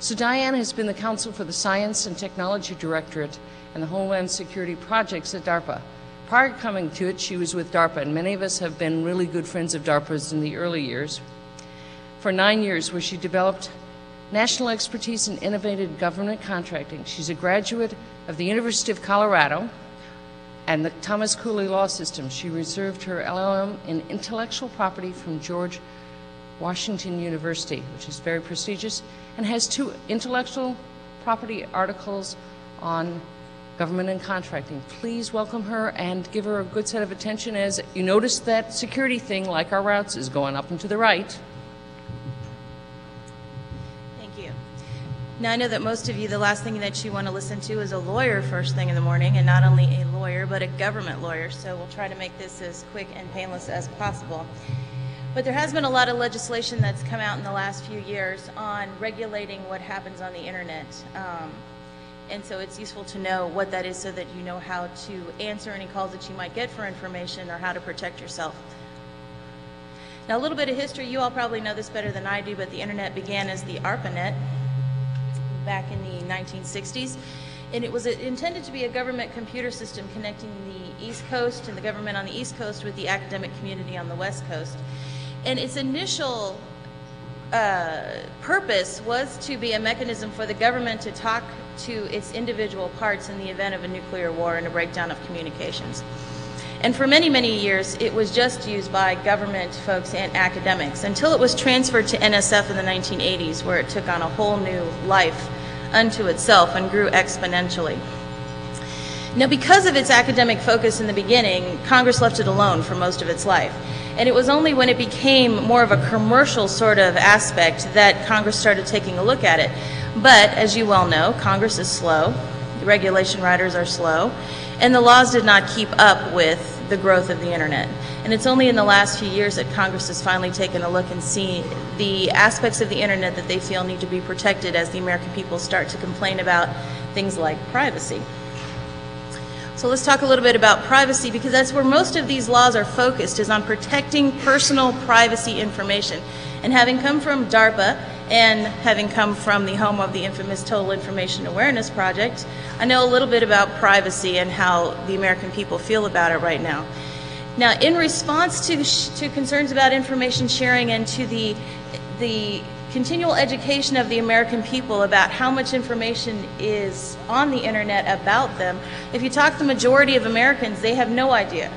So Diane has been the counsel for the Science and Technology Directorate and the Homeland Security Projects at DARPA. Prior to coming to it, she was with DARPA, and many of us have been really good friends of DARPA's in the early years. For 9 years, where she developed national expertise in innovative government contracting. She's a graduate of the University of Colorado and the Thomas Cooley Law System. She received her LLM in intellectual property from George Washington University, which is very prestigious, and has 2 intellectual property articles on government and contracting. Please welcome her and give her a good set of attention as you notice that security thing, like our routes, is going up and to the right. Thank you. Now, I know that most of you, the last thing that you want to listen to is a lawyer first thing in the morning, and not only a lawyer, but a government lawyer, so we'll try to make this as quick and painless as possible. But there has been a lot of legislation that's come out in the last few years on regulating what happens on the internet. And so it's useful to know what that is so that you know how to answer any calls that you might get for information or how to protect yourself. Now, a little bit of history. You all probably know this better than I do, but the internet began as the ARPANET back in the 1960s. And it was intended to be a government computer system connecting the East Coast and the government on the East Coast with the academic community on the West Coast. And its initial purpose was to be a mechanism for the government to talk to its individual parts in the event of a nuclear war and a breakdown of communications. And for many, many years, it was just used by government folks and academics until it was transferred to NSF in the 1980s, where it took on a whole new life unto itself and grew exponentially. Now, because of its academic focus in the beginning, Congress left it alone for most of its life. And it was only when it became more of a commercial sort of aspect that Congress started taking a look at it. But, as you well know, Congress is slow, the regulation writers are slow, and the laws did not keep up with the growth of the internet. And it's only in the last few years that Congress has finally taken a look and seen the aspects of the internet that they feel need to be protected as the American people start to complain about things like privacy. So let's talk a little bit about privacy, because that's where most of these laws are focused, is on protecting personal privacy information. And having come from DARPA and having come from the home of the infamous Total Information Awareness Project, I know a little bit about privacy and how the American people feel about it right now. Now, in response to concerns about information sharing and to the continual education of the American people about how much information is on the internet about them, if you talk to the majority of Americans, they have no idea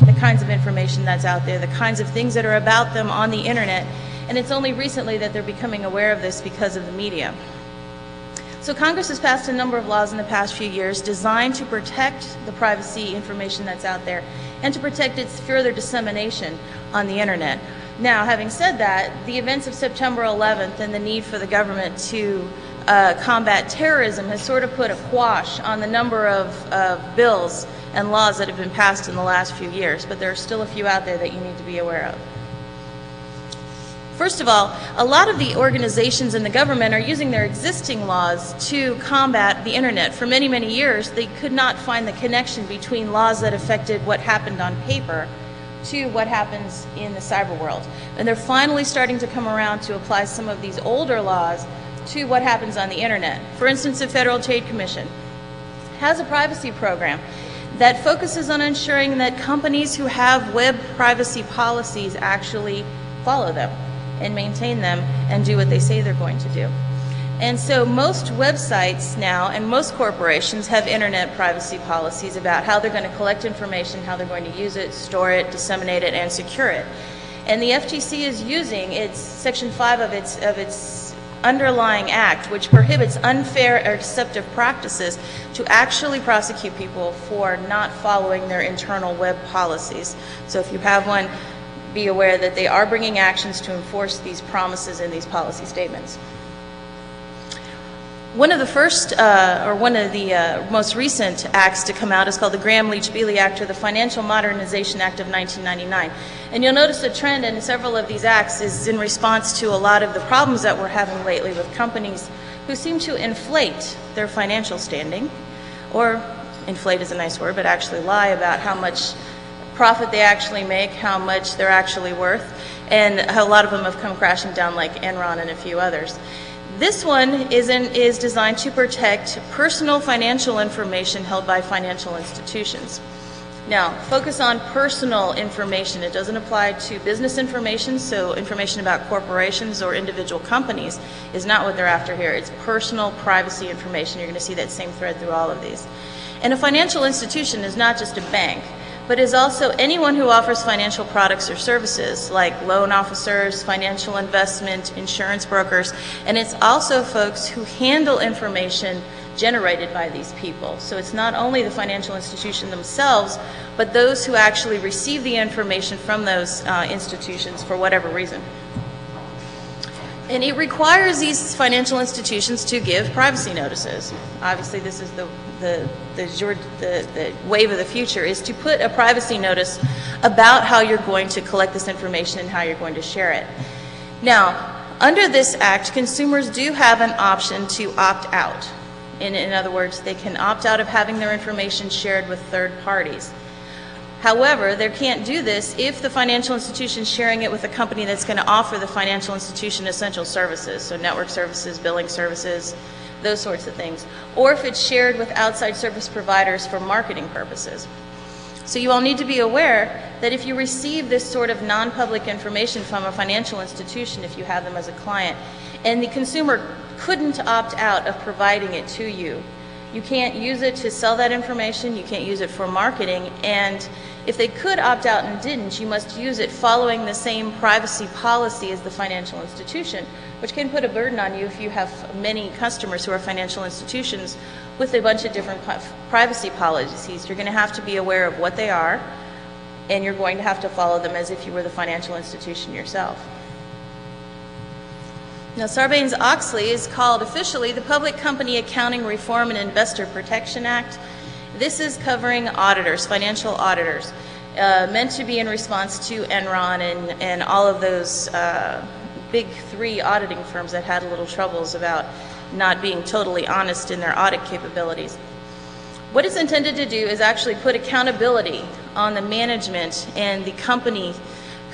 the kinds of information that's out there, the kinds of things that are about them on the internet, and it's only recently that they're becoming aware of this because of the media. So Congress has passed a number of laws in the past few years designed to protect the privacy information that's out there and to protect its further dissemination on the internet. Now, having said that, the events of September 11th and the need for the government to combat terrorism has sort of put a quash on the number of bills and laws that have been passed in the last few years, but there are still a few out there that you need to be aware of. First of all, a lot of the organizations in the government are using their existing laws to combat the internet. For many, many years, they could not find the connection between laws that affected what happened on paper to what happens in the cyber world. And they're finally starting to come around to apply some of these older laws to what happens on the internet. For instance, the Federal Trade Commission has a privacy program that focuses on ensuring that companies who have web privacy policies actually follow them and maintain them and do what they say they're going to do. And so most websites now and most corporations have internet privacy policies about how they're going to collect information, how they're going to use it, store it, disseminate it, and secure it. And the FTC is using its Section 5 of its underlying act, which prohibits unfair or deceptive practices, to actually prosecute people for not following their internal web policies. So if you have one, be aware that they are bringing actions to enforce these promises in these policy statements. One of the first, one of the most recent acts to come out is called the Gramm-Leach-Bliley Act, or the Financial Modernization Act of 1999. And you'll notice a trend in several of these acts is in response to a lot of the problems that we're having lately with companies who seem to inflate their financial standing, or inflate is a nice word, but actually lie about how much profit they actually make, how much they're actually worth, and a lot of them have come crashing down, like Enron and a few others. This one is designed to protect personal financial information held by financial institutions. Now, focus on personal information. It doesn't apply to business information, so information about corporations or individual companies is not what they're after here. It's personal privacy information. You're going to see that same thread through all of these. And a financial institution is not just a bank, but is also anyone who offers financial products or services, like loan officers, financial investment, insurance brokers, and it's also folks who handle information generated by these people. So it's not only the financial institution themselves, but those who actually receive the information from those institutions for whatever reason. And it requires these financial institutions to give privacy notices. Obviously, this is the wave of the future, is to put a privacy notice about how you're going to collect this information and how you're going to share it. Now, under this act, consumers do have an option to opt out. In other words, they can opt out of having their information shared with third parties. However, they can't do this if the financial institution is sharing it with a company that's going to offer the financial institution essential services, so network services, billing services, those sorts of things, or if it's shared with outside service providers for marketing purposes. So you all need to be aware that if you receive this sort of non-public information from a financial institution, if you have them as a client, and the consumer couldn't opt out of providing it to you, you can't use it to sell that information, you can't use it for marketing, and if they could opt out and didn't, you must use it following the same privacy policy as the financial institution, which can put a burden on you if you have many customers who are financial institutions with a bunch of different privacy policies. You're going to have to be aware of what they are, and you're going to have to follow them as if you were the financial institution yourself. Now, Sarbanes-Oxley is called officially the Public Company Accounting Reform and Investor Protection Act. This is covering auditors, financial auditors, meant to be in response to Enron and all of those big three auditing firms that had little troubles about not being totally honest in their audit capabilities. What it's intended to do is actually put accountability on the management and the company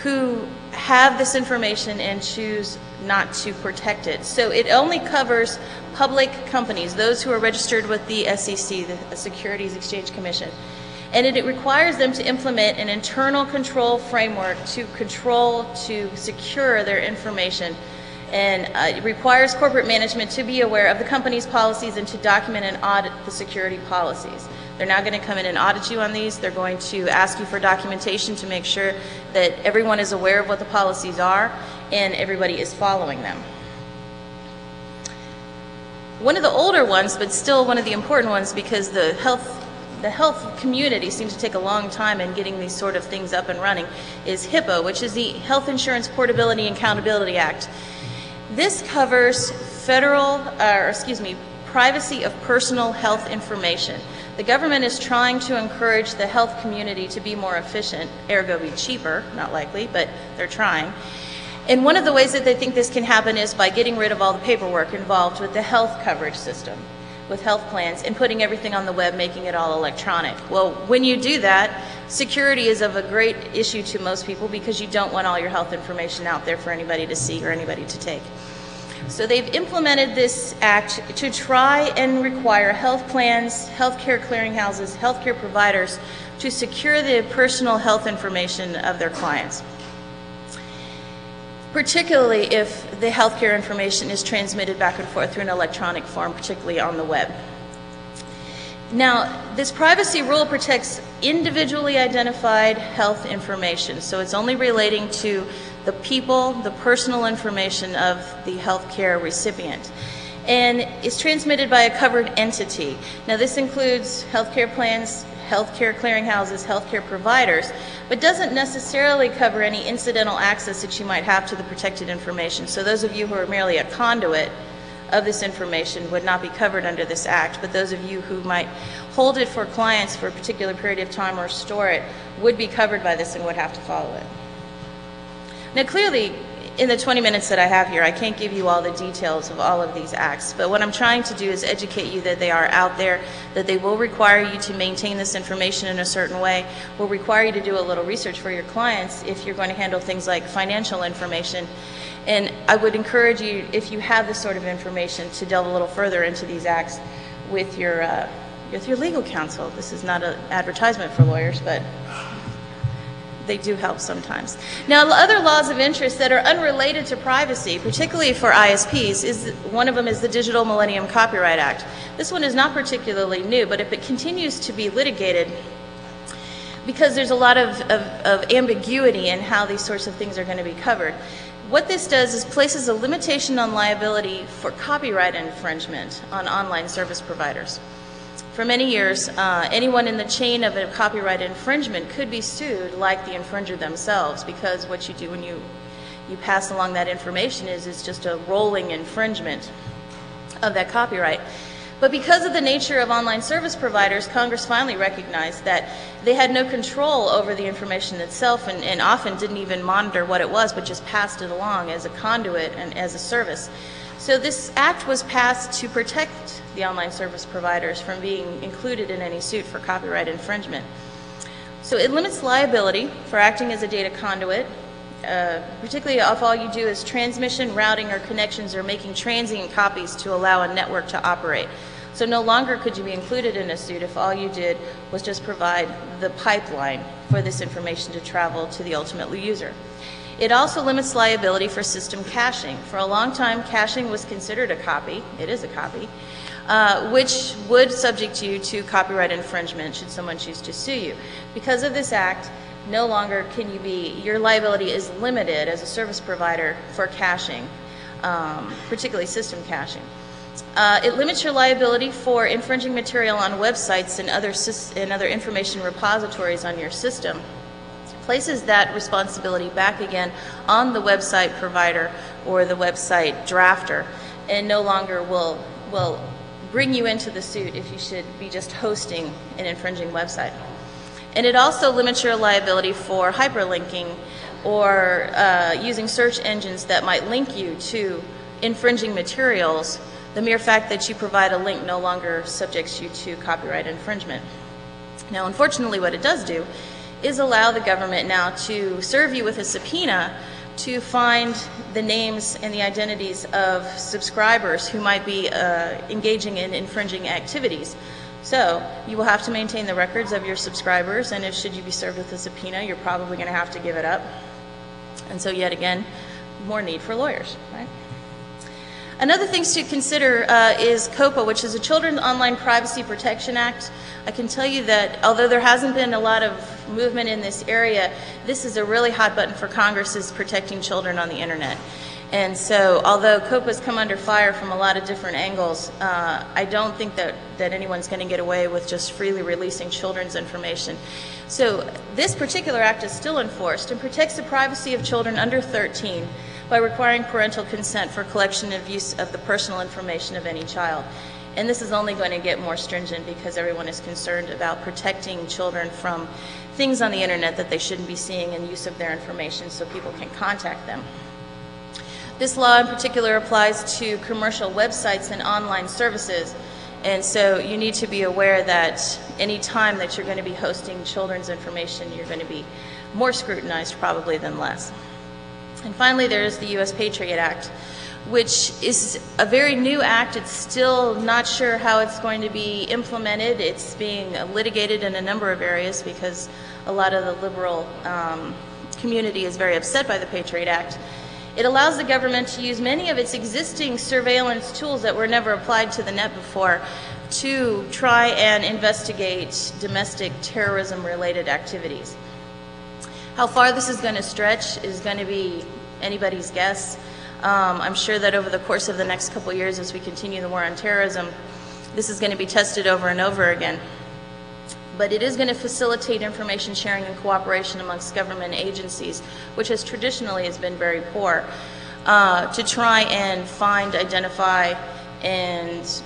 who have this information and choose not to protect it. So it only covers public companies, those who are registered with the SEC, the Securities Exchange Commission. And it requires them to implement an internal control framework to secure their information. And it requires corporate management to be aware of the company's policies and to document and audit the security policies. They're not going to come in and audit you on these. They're going to ask you for documentation to make sure that everyone is aware of what the policies are and everybody is following them. One of the older ones, but still one of the important ones, because the health community seems to take a long time in getting these sort of things up and running, is HIPAA, which is the Health Insurance Portability and Accountability Act. This covers privacy of personal health information. The government is trying to encourage the health community to be more efficient, ergo be cheaper, not likely, but they're trying. And one of the ways that they think this can happen is by getting rid of all the paperwork involved with the health coverage system, with health plans, and putting everything on the web, making it all electronic. Well, when you do that, security is of a great issue to most people because you don't want all your health information out there for anybody to see or anybody to take. So they've implemented this act to try and require health plans, healthcare clearinghouses, healthcare providers to secure the personal health information of their clients, particularly if the healthcare information is transmitted back and forth through an electronic form, particularly on the web. Now, this privacy rule protects individually identified health information, so it's only relating to the people, the personal information of the healthcare recipient, and is transmitted by a covered entity. Now, this includes healthcare plans, healthcare clearinghouses, healthcare providers, but doesn't necessarily cover any incidental access that you might have to the protected information. So those of you who are merely a conduit of this information would not be covered under this act, but those of you who might hold it for clients for a particular period of time or store it would be covered by this and would have to follow it. Now, clearly, in the 20 minutes that I have here, I can't give you all the details of all of these acts, but what I'm trying to do is educate you that they are out there, that they will require you to maintain this information in a certain way, will require you to do a little research for your clients if you're going to handle things like financial information, And I would encourage you, if you have this sort of information, to delve a little further into these acts with your legal counsel. This is not an advertisement for lawyers, but they do help sometimes. Now, other laws of interest that are unrelated to privacy, particularly for ISPs, one of them is the Digital Millennium Copyright Act. This one is not particularly new, but if it continues to be litigated, because there's a lot of ambiguity in how these sorts of things are going to be covered. What this does is places a limitation on liability for copyright infringement on online service providers. For many years, anyone in the chain of a copyright infringement could be sued like the infringer themselves, because what you do when you pass along that information is it's just a rolling infringement of that copyright. But because of the nature of online service providers, Congress finally recognized that they had no control over the information itself, and often didn't even monitor what it was, but just passed it along as a conduit and as a service. So this act was passed to protect the online service providers from being included in any suit for copyright infringement. So it limits liability for acting as a data conduit, particularly if all you do is transmission, routing, or connections, or making transient copies to allow a network to operate. So no longer could you be included in a suit if all you did was just provide the pipeline for this information to travel to the ultimate user. It also limits liability for system caching. For a long time, caching was considered a copy. It is a copy, which would subject you to copyright infringement should someone choose to sue you. Because of this act, no longer can you be, your liability is limited as a service provider for caching, particularly system caching. It limits your liability for infringing material on websites and other information repositories on your system. Places that responsibility back again on the website provider or the website drafter, and no longer will bring you into the suit if you should be just hosting an infringing website. And it also limits your liability for hyperlinking or using search engines that might link you to infringing materials. The mere fact that you provide a link no longer subjects you to copyright infringement. Now, unfortunately, what it does do is allow the government now to serve you with a subpoena to find the names and the identities of subscribers who might be engaging in infringing activities. So you will have to maintain the records of your subscribers, and if should you be served with a subpoena, you're probably going to have to give it up. And so yet again, more need for lawyers, right? Another thing to consider is HIPAA, which is a Children's Online Privacy Protection Act. I can tell you that although there hasn't been a lot of movement in this area, this is a really hot button for Congress, is protecting children on the internet. And so although HIPAA has come under fire from a lot of different angles, I don't think that anyone's going to get away with just freely releasing children's information. So this particular act is still enforced and protects the privacy of children under 13 by requiring parental consent for collection and use of the personal information of any child. And this is only going to get more stringent because everyone is concerned about protecting children from things on the internet that they shouldn't be seeing and use of their information so people can contact them. This law in particular applies to commercial websites and online services. And so you need to be aware that any time that you're going to be hosting children's information, you're going to be more scrutinized probably than less. And finally, there is the U.S. Patriot Act, which is a very new act. It's still not sure how it's going to be implemented. It's being litigated in a number of areas because a lot of the liberal community is very upset by the Patriot Act. It allows the government to use many of its existing surveillance tools that were never applied to the net before to try and investigate domestic terrorism-related activities. How far this is going to stretch is going to be anybody's guess. I'm sure that over the course of the next couple of years, as we continue the war on terrorism, this is going to be tested over and over again. But it is going to facilitate information sharing and cooperation amongst government agencies, which has traditionally been very poor, to try and find, identify, and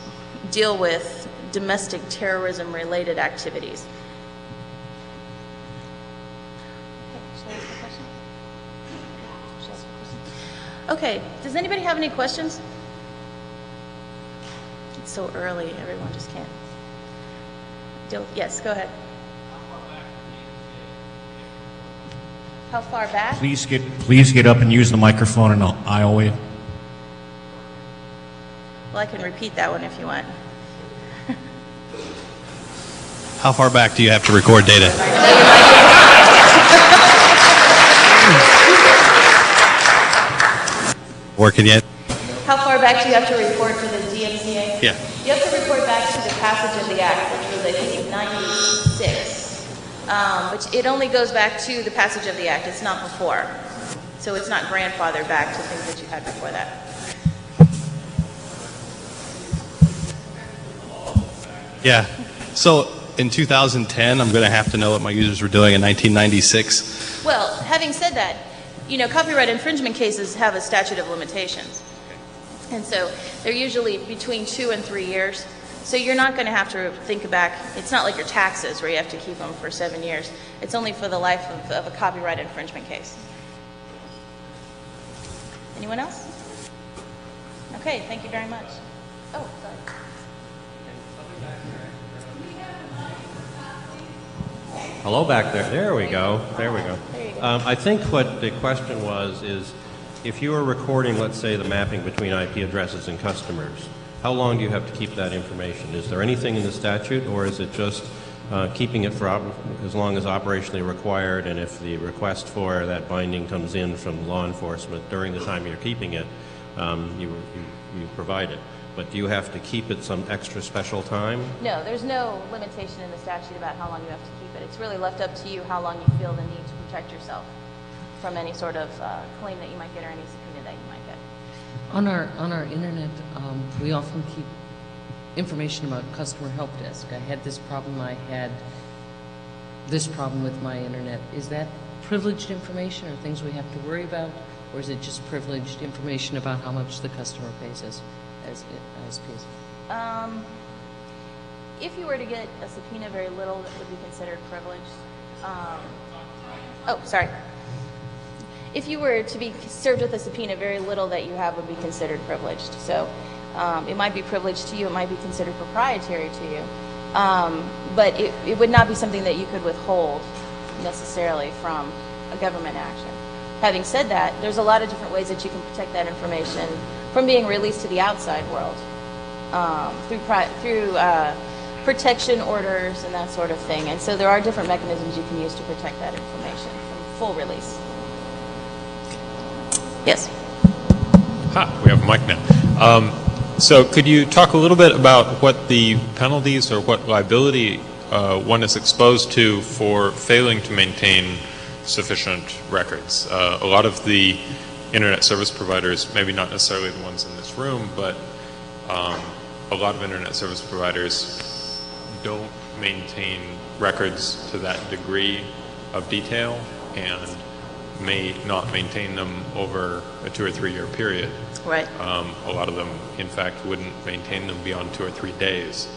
deal with domestic terrorism-related activities. Okay, does anybody have any questions? It's so early, everyone just can't. Yes, go ahead. How far back? Please get up and use the microphone and I'll wave. Well, I can repeat that one if you want. How far back do you have to record data? Working yet? How far back do you have to report to the DMCA? Yeah. You have to report back to the passage of the Act, which was, I think, 96. Which it only goes back to the passage of the Act. It's not before. So it's not grandfathered back to things that you had before that. Yeah. So in 2010, I'm going to have to know what my users were doing in 1996. Well, having said that, you know, copyright infringement cases have a statute of limitations. And so they're usually between 2 and 3 years. So you're not going to have to think back. It's not like your taxes where you have to keep them for 7 years. It's only for the life of a copyright infringement case. Anyone else? Okay, thank you very much. Oh, sorry. Hello back there. There we go. There we go. There you go. I think what the question was is, if you are recording, let's say, the mapping between IP addresses and customers, how long do you have to keep that information? Is there anything in the statute, or is it just keeping it for as long as operationally required, and if the request for that binding comes in from law enforcement during the time you're keeping it, you provide it? But do you have to keep it some extra special time? No, there's no limitation in the statute about how long you have to keep it. It's really left up to you how long you feel the need to protect yourself from any sort of claim that you might get or any subpoena that you might get. On our internet, we often keep information about customer help desk. I had this problem, I had this problem with my internet. Is that privileged information or things we have to worry about, or is it just privileged information about how much the customer pays us as ISPs? If you were to get a subpoena very little, that would be considered privileged. If you were to be served with a subpoena, very little that you have would be considered privileged. So it might be privileged to you, it might be considered proprietary to you, but it would not be something that you could withhold necessarily from a government action. Having said that, there's a lot of different ways that you can protect that information from being released to the outside world, through protection orders and that sort of thing. And so there are different mechanisms you can use to protect that information from full release. Yes? We have a mic now. So could you talk a little bit about what the penalties or what liability one is exposed to for failing to maintain sufficient records? A lot of the internet service providers, maybe not necessarily the ones in this room, but a lot of internet service providers don't maintain records to that degree of detail and may not maintain them over a 2 or 3 year period. Right. A lot of them, in fact, wouldn't maintain them beyond 2 or 3 days.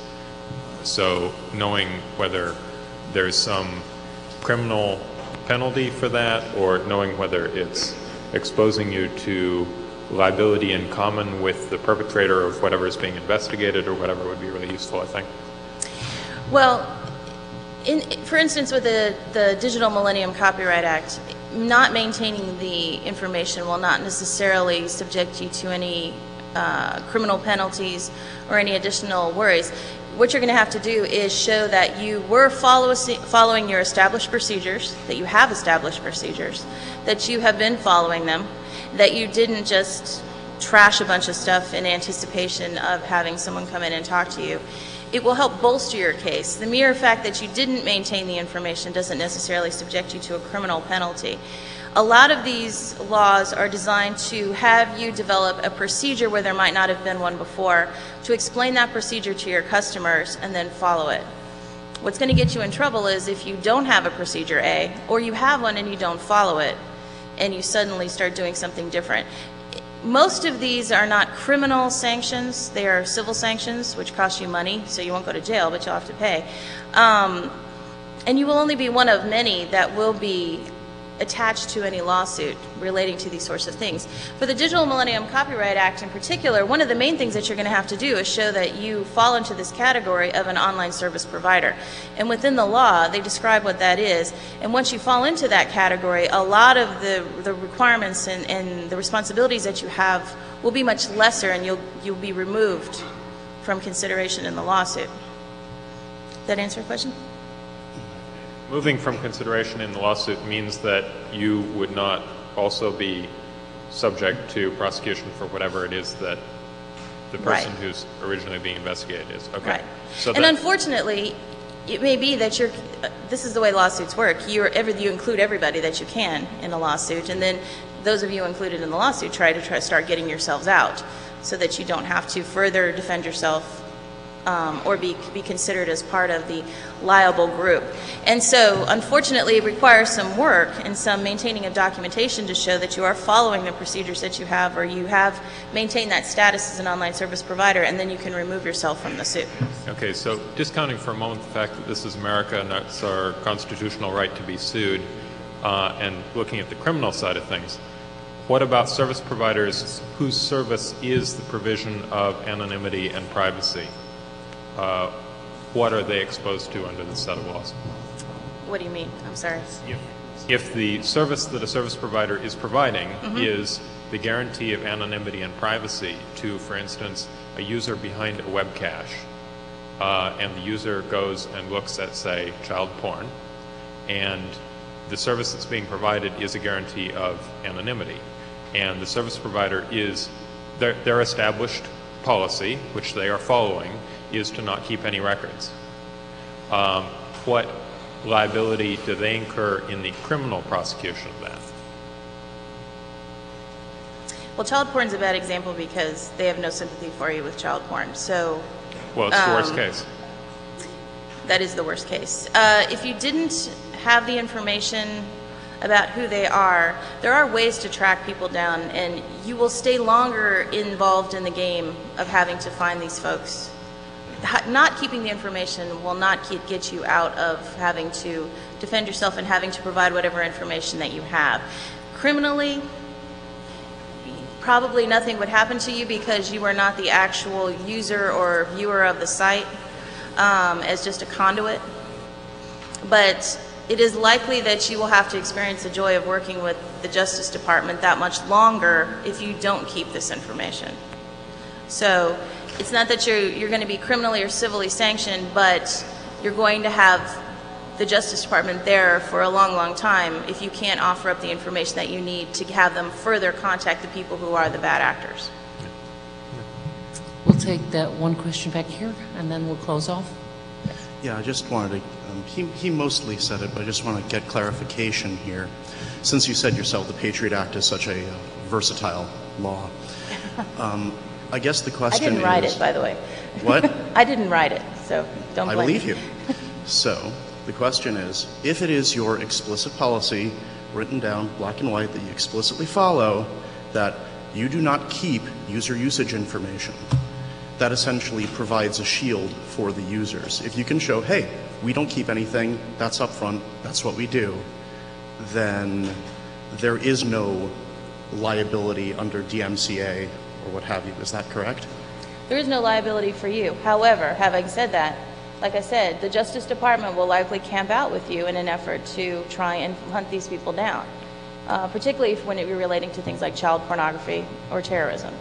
So knowing whether there's some criminal penalty for that, or knowing whether it's exposing you to liability in common with the perpetrator of whatever is being investigated or whatever, would be really useful, I think. Well, for instance, with the Digital Millennium Copyright Act, not maintaining the information will not necessarily subject you to any criminal penalties or any additional worries. What you're going to have to do is show that you were following your established procedures, that you have established procedures, that you have been following them, that you didn't just trash a bunch of stuff in anticipation of having someone come in and talk to you. It will help bolster your case. The mere fact that you didn't maintain the information doesn't necessarily subject you to a criminal penalty. A lot of these laws are designed to have you develop a procedure where there might not have been one before, to explain that procedure to your customers and then follow it. What's going to get you in trouble is if you don't have a procedure A, or you have one and you don't follow it, and you suddenly start doing something different. Most of these are not criminal sanctions, they are civil sanctions, which cost you money, so you won't go to jail, but you'll have to pay. And you will only be one of many that will be attached to any lawsuit relating to these sorts of things. For the Digital Millennium Copyright Act in particular, one of the main things that you're going to have to do is show that you fall into this category of an online service provider. And within the law, they describe what that is. And once you fall into that category, a lot of the requirements and the responsibilities that you have will be much lesser, and you'll be removed from consideration in the lawsuit. Did that answer your question? Moving from consideration in the lawsuit means that you would not also be subject to prosecution for whatever it is that the person who's originally being investigated is. Okay. Right. So and unfortunately, it may be that this is the way lawsuits work. You include everybody that you can in a lawsuit, and then those of you included in the lawsuit try to start getting yourselves out so that you don't have to further defend yourself or be considered as part of the liable group. And so, unfortunately, it requires some work and some maintaining of documentation to show that you are following the procedures that you have, or you have maintained that status as an online service provider, and then you can remove yourself from the suit. Okay, so discounting for a moment the fact that this is America and that's our constitutional right to be sued, and looking at the criminal side of things, what about service providers whose service is the provision of anonymity and privacy? What are they exposed to under this set of laws? What do you mean? I'm sorry. If the service that a service provider is providing is the guarantee of anonymity and privacy to, for instance, a user behind a web cache, and the user goes and looks at, say, child porn, and the service that's being provided is a guarantee of anonymity, and the service provider is, their established policy, which they are following, is to not keep any records. What liability do they incur in the criminal prosecution of that? Well, child porn is a bad example because they have no sympathy for you with child porn. So, well, it's the worst case. That is the worst case. If you didn't have the information about who they are, there are ways to track people down, and you will stay longer involved in the game of having to find these folks. Not keeping the information will not get you out of having to defend yourself and having to provide whatever information that you have. Criminally, probably nothing would happen to you because you are not the actual user or viewer of the site, as just a conduit. But it is likely that you will have to experience the joy of working with the Justice Department that much longer if you don't keep this information. So it's not that you're going to be criminally or civilly sanctioned, but you're going to have the Justice Department there for a long, long time if you can't offer up the information that you need to have them further contact the people who are the bad actors. We'll take that one question back here, and then we'll close off. Yeah, I just wanted to, he mostly said it, but I just want to get clarification here. Since you said yourself the Patriot Act is such a versatile law, I guess the question is... I didn't write it, by the way. What? I didn't write it, so don't blame me. I believe you. So, the question is, if it is your explicit policy, written down black and white, that you explicitly follow, that you do not keep user usage information, that essentially provides a shield for the users. If you can show, hey, we don't keep anything, that's upfront, that's what we do, then there is no liability under DMCA or what have you. Is that correct? There is no liability for you. However, having said that, like I said, the Justice Department will likely camp out with you in an effort to try and hunt these people down, particularly when it be relating to things like child pornography or terrorism.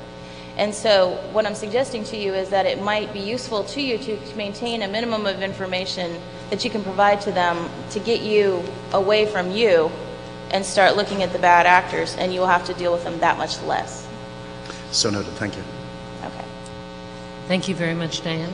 And so what I'm suggesting to you is that it might be useful to you to maintain a minimum of information that you can provide to them to get you away from you and start looking at the bad actors, and you will have to deal with them that much less. So noted. Thank you. Okay. Thank you very much, Diane.